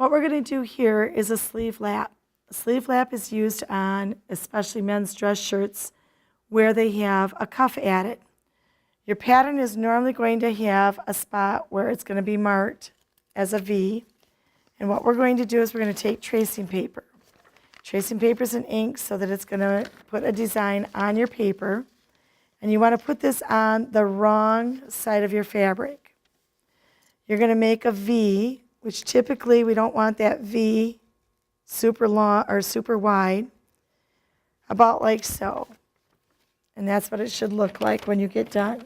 What we're going to do here is a sleeve lap. A sleeve lap is used on especially men's dress shirts where they have a cuff added. Your pattern is normally going to have a spot where it's going to be marked as a V. And what we're going to do is we're going to take tracing paper. Tracing paper is an ink so that it's going to put a design on your paper. And you want to put this on the wrong side of your fabric. You're going to make a V, which typically we don't want that V super long or super wide, about like so. And that's what it should look like when you get done.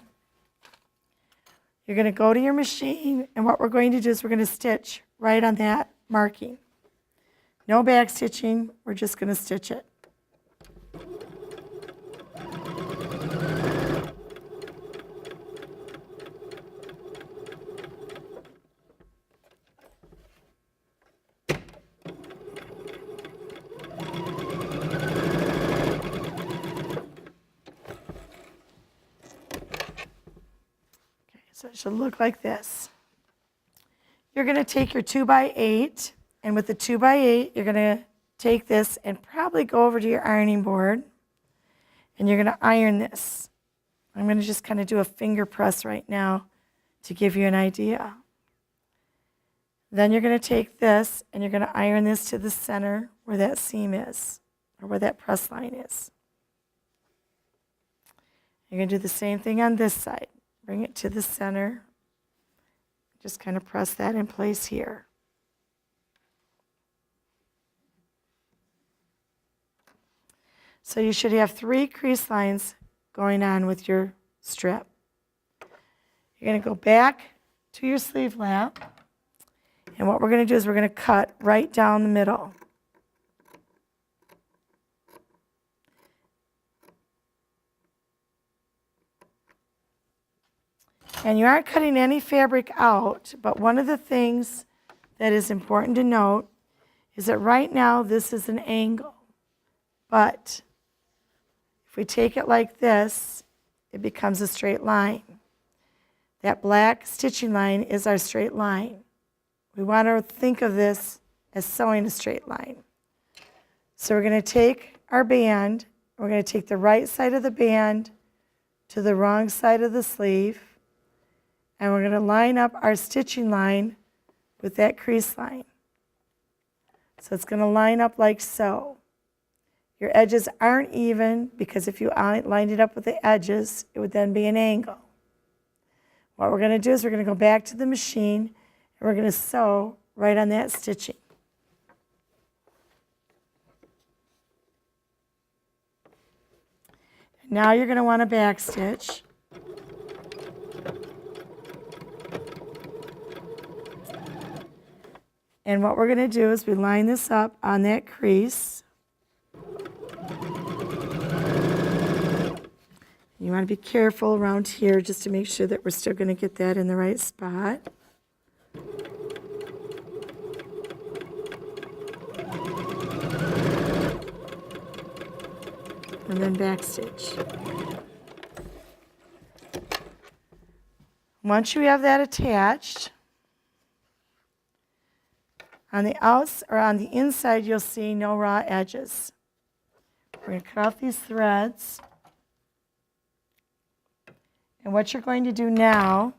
You're going to go to your machine, and what we're going to do is we're going to stitch right on that marking. No back stitching, we're just going to stitch it. So it should look like this. You're going to take your 2x8, and with the 2x8, you're going to take this and probably go over to your ironing board, and you're going to iron this. I'm going to just kind of do a finger press right now to give you an idea. Then you're going to take this, and you're going to iron this to the center where that seam is, or where that press line is. You're going to do the same thing on this side. Bring it to the center. Just kind of press that in place here. So you should have 3 crease lines going on with your strip. You're going to go back to your sleeve lap. And what we're going to do is we're going to cut right down the middle. And you aren't cutting any fabric out, but one of the things that is important to note is that right now this is an angle. But if we take it like this, it becomes a straight line. That black stitching line is our straight line. We want to think of this as sewing a straight line. So we're going to take our band, we're going to take the right side of the band to the wrong side of the sleeve, and we're going to line up our stitching line with that crease line. So it's going to line up like so. Your edges aren't even because if you lined it up with the edges, it would then be an angle. What we're going to do is we're going to go back to the machine and we're going to sew right on that stitching. Now you're going to want to back stitch. And what we're going to do is we line this up on that crease. You want to be careful around here just to make sure that we're still going to get that in the right spot. And then backstitch. Once you have that attached, on the outs or on the inside, you'll see no raw edges. We're going to cut off these threads. And what you're going to do now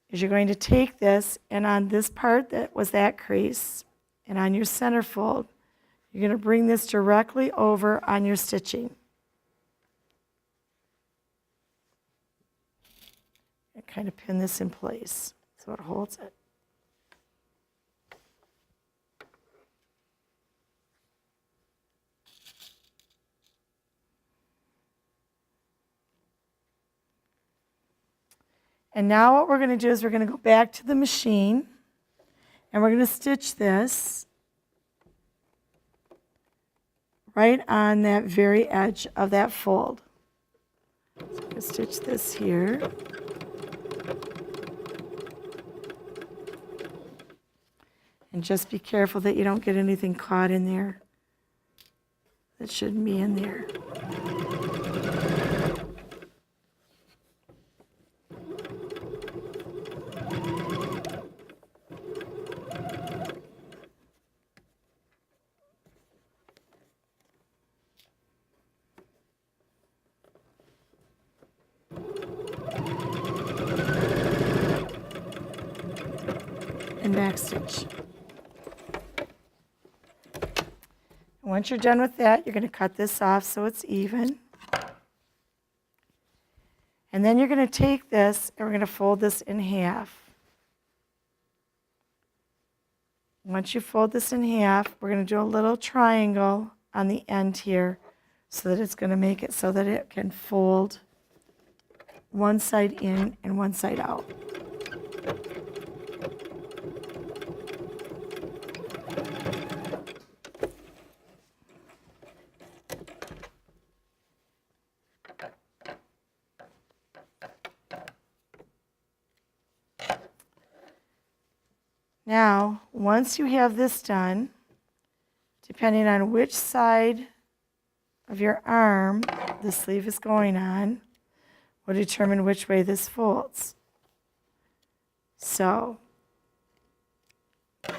is you're going to take this, and on this part that was that crease, and on your center fold, you're going to bring this directly over on your stitching. And kind of pin this in place so it holds it. And now what we're going to do is we're going to go back to the machine and we're going to stitch this right on that very edge of that fold. So I'm going to stitch this here. And just be careful that you don't get anything caught in there that shouldn't be in there. and backstitch. Once you're done with that, you're going to cut this off so it's even. And then you're going to take this and we're going to fold this in half. Once you fold this in half, we're going to do a little triangle on the end here so that it's going to make it so that it can fold one side in and one side out. Now, once you have this done, depending on which side of your arm the sleeve is going on, will determine which way this folds. So,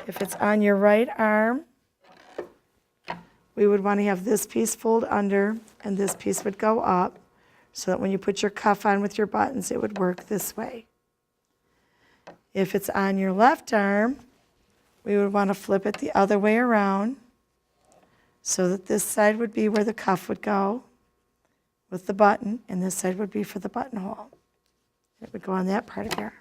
if it's on your right arm, we would want to have this piece fold under and this piece would go up so that when you put your cuff on with your buttons, it would work this way. If it's on your left arm, we would want to flip it the other way around so that this side would be where the cuff would go with the button, and this side would be for the buttonhole. It would go on that part of your arm.